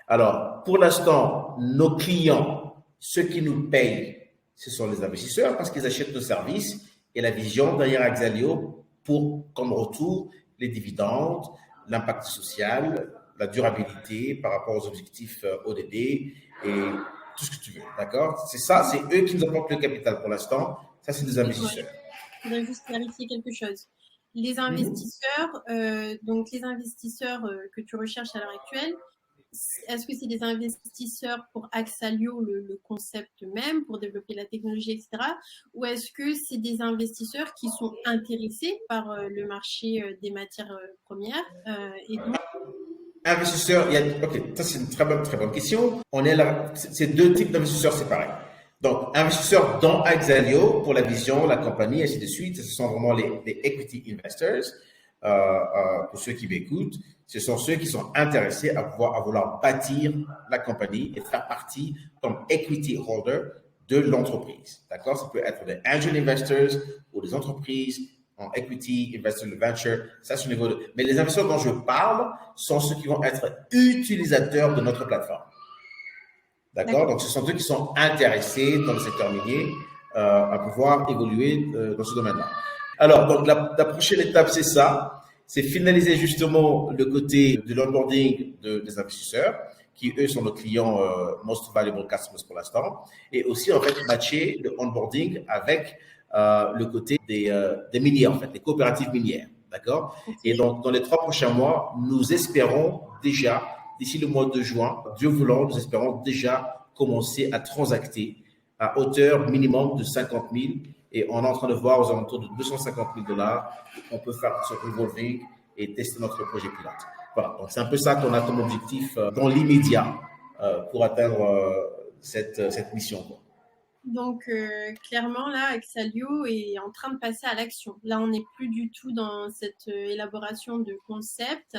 Alors, pour l'instant, nos clients, ceux qui nous payent, ce sont les investisseurs parce qu'ils achètent nos services et la vision derrière Axalio pour, comme retour, les dividendes, l'impact social, la durabilité par rapport aux objectifs ODD et tout ce que tu veux, d'accord? C'est ça, c'est eux qui nous apportent le capital pour l'instant. Ça, c'est des investisseurs. Je voudrais juste clarifier quelque chose. Les investisseurs, donc les investisseurs que tu recherches à l'heure actuelle, est-ce que c'est des investisseurs pour Axalio, le concept même, pour développer la technologie, etc. Ou est-ce que c'est des investisseurs qui sont intéressés par le marché des matières premières et donc Investisseurs, ok, ça c'est une très bonne question. On est là, c'est deux types d'investisseurs séparés. Donc, investisseurs dans Axalio pour la vision, la compagnie, ainsi de suite. Ce sont vraiment les equity investors. Pour ceux qui m'écoutent, ce sont ceux qui sont intéressés à vouloir bâtir la compagnie et faire partie comme equity holder de l'entreprise. D'accord? Ça peut être des angel investors ou des entreprises en equity, investor venture, ça c'est au niveau de... Mais les investisseurs dont je parle sont ceux qui vont être utilisateurs de notre plateforme. D'accord? Donc, ce sont ceux qui sont intéressés dans le secteur minier à pouvoir évoluer dans ce domaine-là. Alors, donc, la prochaine étape, c'est ça. C'est finaliser justement le côté de l'onboarding des investisseurs qui, eux, sont nos clients most valuable customers pour l'instant. Et aussi, en fait, matcher le onboarding avec le côté des minières, en fait, des coopératives minières. D'accord? Et donc, dans les 3 prochains mois, nous espérons déjà, d'ici le mois de juin, Dieu voulant, nous espérons déjà commencer à transacter à hauteur minimum de 50 000 et on est en train de voir aux alentours de 250 000 $. On peut faire ce revolving et tester notre projet pilote. Voilà, donc c'est un peu ça qu'on a comme objectif dans l'immédiat pour atteindre cette mission, quoi. Donc, clairement, là, Axalio est en train de passer à l'action. Là, on n'est plus du tout dans cette élaboration de concept.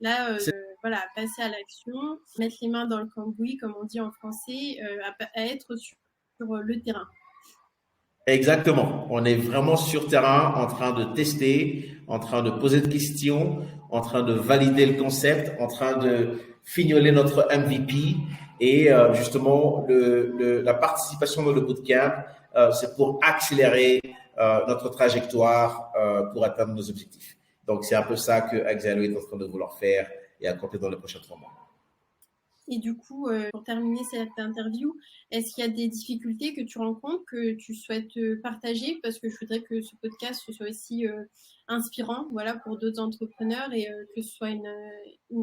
Là, voilà, passer à l'action, mettre les mains dans le cambouis, comme on dit en français, à être sur le terrain. Exactement. On est vraiment sur terrain, en train de tester, en train de poser des questions, en train de valider le concept, en train de fignoler notre MVP. Et justement, la participation dans le bootcamp, c'est pour accélérer notre trajectoire pour atteindre nos objectifs. Donc, c'est un peu ça que Axalio est en train de vouloir faire et accomplir dans les prochains 3 mois. Et du coup, pour terminer cette interview, est-ce qu'il y a des difficultés que tu rencontres, que tu souhaites partager? Parce que je voudrais que ce podcast soit aussi inspirant, voilà, pour d'autres entrepreneurs et que ce soit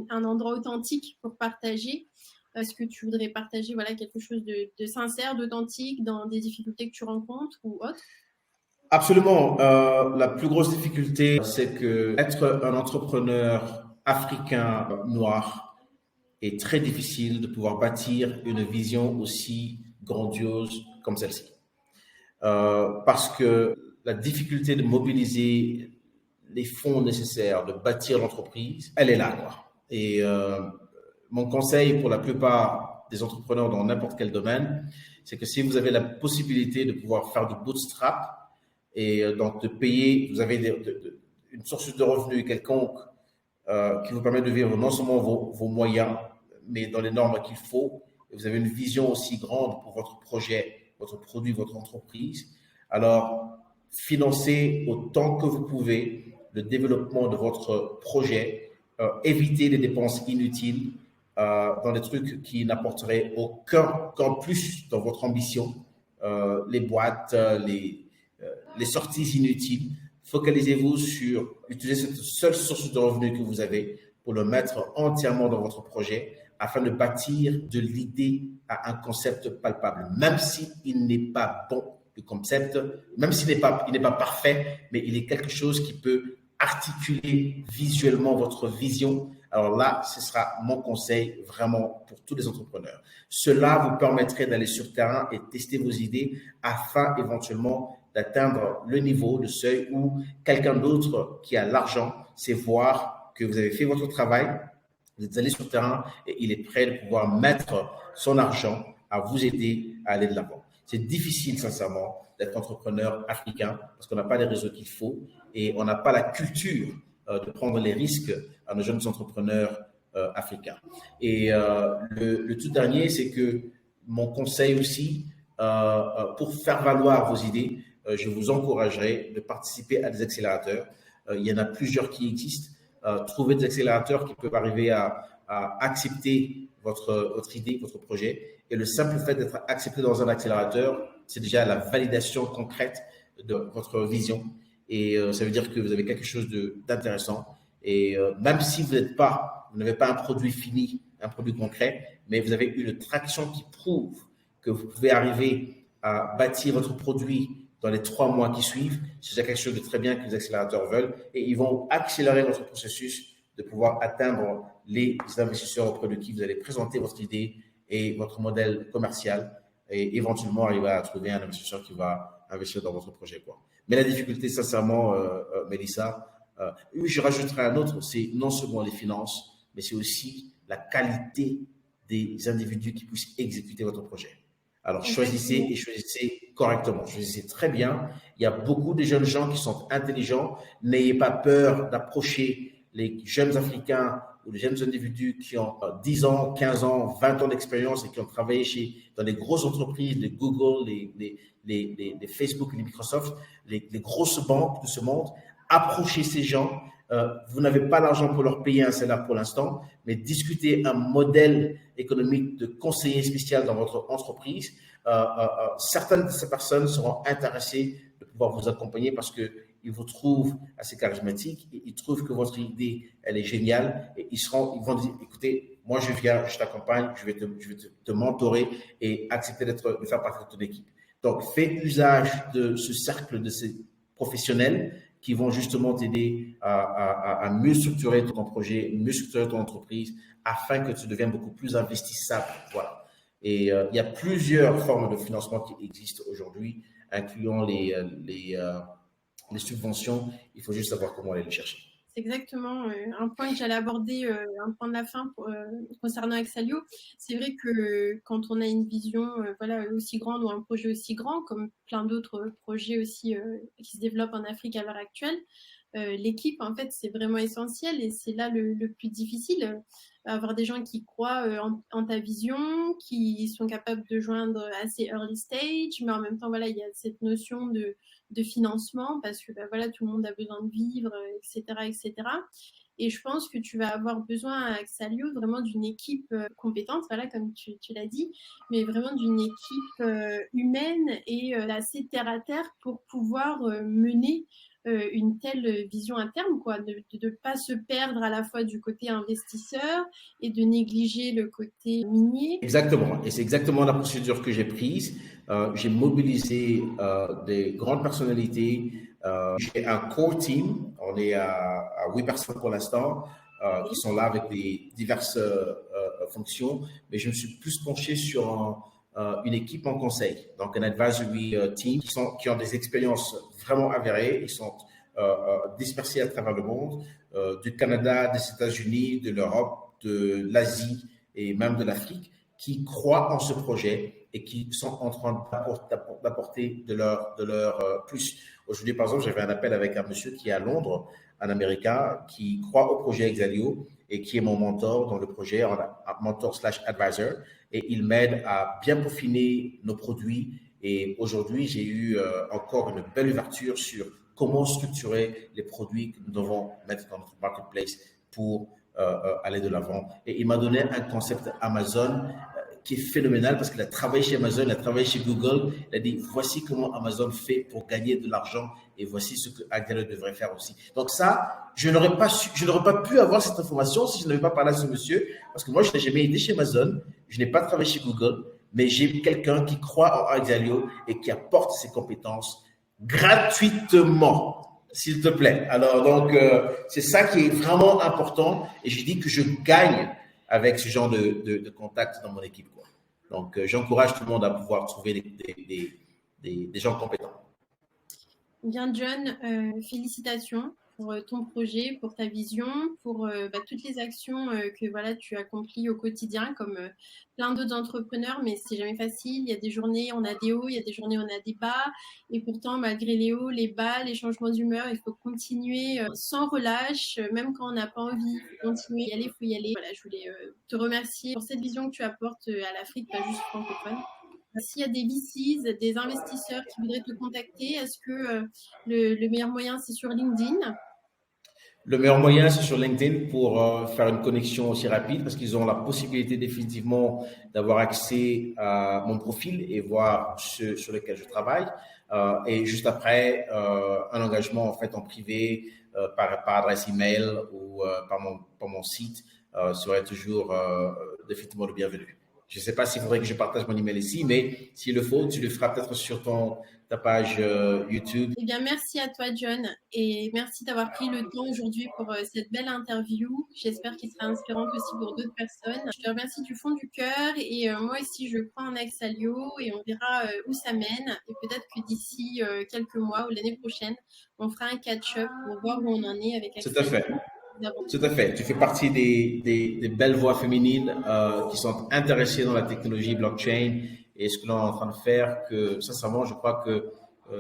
un endroit authentique pour partager. Est-ce que tu voudrais partager, voilà, quelque chose de sincère, d'authentique dans des difficultés que tu rencontres ou autres? Absolument. La plus grosse difficulté, c'est que être un entrepreneur africain noir est très difficile de pouvoir bâtir une vision aussi grandiose comme celle-ci. Parce que la difficulté de mobiliser les fonds nécessaires, de bâtir l'entreprise, elle est là, quoi. Et mon conseil pour la plupart des entrepreneurs dans n'importe quel domaine, c'est que si vous avez la possibilité de pouvoir faire du bootstrap et donc de payer, vous avez une source de revenus quelconque qui vous permet de vivre non seulement vos moyens, mais dans les normes qu'il faut, et vous avez une vision aussi grande pour votre projet, votre produit, votre entreprise, alors financez autant que vous pouvez le développement de votre projet, évitez les dépenses inutiles dans des trucs qui n'apporteraient aucun plus dans votre ambition, les boîtes, les sorties inutiles. Focalisez-vous sur utiliser cette seule source de revenus que vous avez pour le mettre entièrement dans votre projet afin de bâtir de l'idée à un concept palpable, même s'il n'est pas bon, le concept, même s'il n'est pas parfait, mais il est quelque chose qui peut articuler visuellement votre vision. Alors là, ce sera mon conseil vraiment pour tous les entrepreneurs. Cela vous permettrait d'aller sur terrain et tester vos idées afin éventuellement d'atteindre le niveau, le seuil où quelqu'un d'autre qui a l'argent sait voir que vous avez fait votre travail, vous êtes allé sur le terrain et il est prêt de pouvoir mettre son argent à vous aider à aller de l'avant. C'est difficile, sincèrement, d'être entrepreneur africain parce qu'on n'a pas les réseaux qu'il faut et on n'a pas la culture de prendre les risques à nos jeunes entrepreneurs africains. Et le tout dernier, c'est que mon conseil aussi, pour faire valoir vos idées, je vous encouragerai de participer à des accélérateurs. Il y en a plusieurs qui existent. Trouver des accélérateurs qui peuvent arriver à accepter votre idée, votre projet. Et le simple fait d'être accepté dans un accélérateur, c'est déjà la validation concrète de votre vision. Et ça veut dire que vous avez quelque chose d'intéressant. Et même si vous n'avez pas un produit fini, un produit concret, mais vous avez une traction qui prouve que vous pouvez arriver à bâtir votre produit dans les 3 mois qui suivent, c'est déjà quelque chose de très bien que les accélérateurs veulent et ils vont accélérer votre processus de pouvoir atteindre les investisseurs auprès de qui vous allez présenter votre idée et votre modèle commercial et éventuellement arriver à trouver un investisseur qui va investir dans votre projet, quoi. Mais la difficulté, sincèrement, Mélissa, je rajouterai un autre, c'est non seulement les finances, mais c'est aussi la qualité des individus qui puissent exécuter votre projet. Alors, choisissez correctement, choisissez très bien. Il y a beaucoup de jeunes gens qui sont intelligents. N'ayez pas peur d'approcher les jeunes Africains ou les jeunes individus qui ont 10 ans, 15 ans, 20 ans d'expérience et qui ont travaillé dans les grosses entreprises, les Google, les Facebook, les Microsoft, les grosses banques de ce monde. Approchez ces gens. Vous n'avez pas l'argent pour leur payer un salaire pour l'instant, mais discutez un modèle économique de conseiller spécial dans votre entreprise. Certaines de ces personnes seront intéressées de pouvoir vous accompagner parce qu'ils vous trouvent assez charismatique et ils trouvent que votre idée, elle est géniale et ils vont dire, écoutez, moi je viens, je t'accompagne, je vais te mentorer et accepter de faire partie de ton équipe. Donc, fais usage de ce cercle de ces professionnels qui vont justement t'aider à mieux structurer ton projet, mieux structurer ton entreprise afin que tu deviennes beaucoup plus investissable. Voilà. Et il y a plusieurs formes de financement qui existent aujourd'hui, incluant les subventions. Il faut juste savoir comment aller les chercher. C'est exactement un point que j'allais aborder, un point de la fin concernant Axalio. C'est vrai que quand on a une vision aussi grande ou un projet aussi grand, comme plein d'autres projets aussi qui se développent en Afrique à l'heure actuelle, l'équipe, en fait, c'est vraiment essentiel et c'est là le plus difficile. Avoir des gens qui croient en ta vision, qui sont capables de joindre assez early stage, mais en même temps, il y a cette notion de financement parce que tout le monde a besoin de vivre, etc., etc. Et je pense que tu vas avoir besoin à Axalio vraiment d'une équipe compétente, comme tu l'as dit, mais vraiment d'une équipe humaine et assez terre à terre pour pouvoir mener une telle vision à terme, de ne pas se perdre à la fois du côté investisseur et de négliger le côté minier. Exactement, et c'est exactement la procédure que j'ai prise. J'ai mobilisé des grandes personnalités. J'ai un core team, on est à 8 personnes pour l'instant, qui sont là avec des diverses fonctions, mais je me suis plus penché sur une équipe en conseil, donc un advisory team qui ont des expériences vraiment avérées. Ils sont dispersés à travers le monde, du Canada, des États-Unis, de l'Europe, de l'Asie et même de l'Afrique, qui croient en ce projet et qui sont en train d'apporter de leur plus Aujourd'hui, par exemple, j'avais un appel avec un monsieur qui est à Londres, un Américain, qui croit au projet Exalio et qui est mon mentor dans le projet, un mentor/advisor. Et il m'aide à bien peaufiner nos produits. Et aujourd'hui, j'ai eu encore une belle ouverture sur comment structurer les produits que nous devons mettre dans notre marketplace pour aller de l'avant. Et il m'a donné un concept Amazon qui est phénoménal parce qu'il a travaillé chez Amazon, il a travaillé chez Google. Il a dit, voici comment Amazon fait pour gagner de l'argent et voici ce que Exalio devrait faire aussi. Donc ça, je n'aurais pas pu avoir cette information si je n'avais pas parlé à ce monsieur parce que moi, je n'ai jamais été chez Amazon, je n'ai pas travaillé chez Google, mais j'ai quelqu'un qui croit en Exalio et qui apporte ses compétences gratuitement. S'il te plaît. Alors, donc, c'est ça qui est vraiment important. Et je dis que je gagne avec ce genre de contact dans mon équipe, quoi. Donc, j'encourage tout le monde à pouvoir trouver des gens compétents. Bien, John, félicitations pour ton projet, pour ta vision, pour toutes les actions que voilà, tu accomplis au quotidien, comme plein d'autres entrepreneurs, mais c'est jamais facile. Il y a des journées, on a des hauts, il y a des journées, on a des bas. Et pourtant, malgré les hauts, les bas, les changements d'humeur, il faut continuer sans relâche, même quand on n'a pas envie. Il faut continuer, il faut y aller. Voilà, je voulais te remercier pour cette vision que tu apportes à l'Afrique, pas juste francophone. S'il y a des VCs, des investisseurs qui voudraient te contacter, est-ce que le meilleur moyen, c'est sur LinkedIn? Le meilleur moyen, c'est sur LinkedIn pour faire une connexion aussi rapide parce qu'ils ont la possibilité définitivement d'avoir accès à mon profil et voir ce sur lequel je travaille. Et juste après, un engagement en fait en privé par adresse email ou par mon site serait toujours définitivement le bienvenu. Je ne sais pas s'il faudrait que je partage mon email ici, mais s'il le faut, tu le feras peut-être sur ta page YouTube. Eh bien, merci à toi, John, et merci d'avoir pris le temps aujourd'hui pour cette belle interview. J'espère qu'il sera inspirante aussi pour d'autres personnes. Je te remercie du fond du cœur, et moi aussi, je crois en Exalio, et on verra où ça mène. Et peut-être que d'ici quelques mois ou l'année prochaine, on fera un catch-up pour voir où on en est avec Tout à Exalio. fait. Tout à fait. Tu fais partie des belles voix féminines qui sont intéressées dans la technologie blockchain et ce que l'on est en train de faire, que sincèrement, je crois que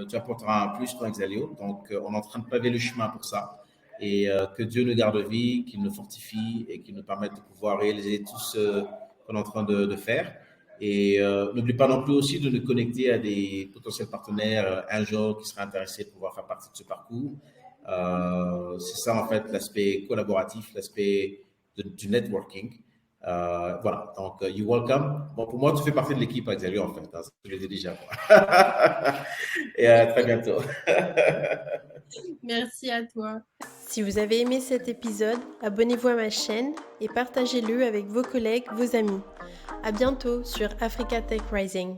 tu apporteras un plus dans Exalio. Donc, on est en train de paver le chemin pour ça. Et que Dieu nous garde vie, qu'il nous fortifie et qu'il nous permette de pouvoir réaliser tout ce qu'on est en train de faire. Et n'oublie pas non plus aussi de nous connecter à des potentiels partenaires un jour qui seraient intéressés pour pouvoir faire partie de ce parcours. C'est ça en fait l'aspect collaboratif, l'aspect du networking. Voilà, donc you're welcome. Bon, pour moi, tu fais partie de l'équipe Exalio en fait, hein, je le dis déjà. Et à très bientôt. Merci à toi. Si vous avez aimé cet épisode, abonnez-vous à ma chaîne et partagez-le avec vos collègues, vos amis. À bientôt sur Africa Tech Rising.